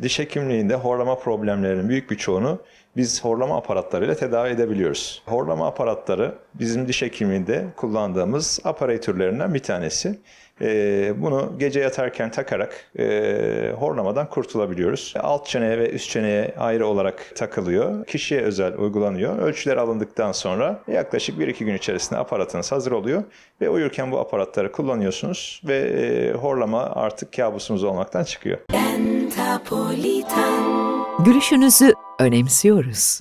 Diş hekimliğinde horlama problemlerinin büyük bir çoğunu biz horlama aparatlarıyla tedavi edebiliyoruz. Horlama aparatları bizim diş hekimliğinde kullandığımız aparatürlerinden bir tanesi. Bunu gece yatarken takarak horlamadan kurtulabiliyoruz. Alt çeneye ve üst çeneye ayrı olarak takılıyor. Kişiye özel uygulanıyor. Ölçüler alındıktan sonra yaklaşık 1-2 gün içerisinde aparatınız hazır oluyor ve uyurken bu aparatları kullanıyorsunuz ve horlama artık kabusunuz olmaktan çıkıyor. Gülüşünüzü önemsiyoruz.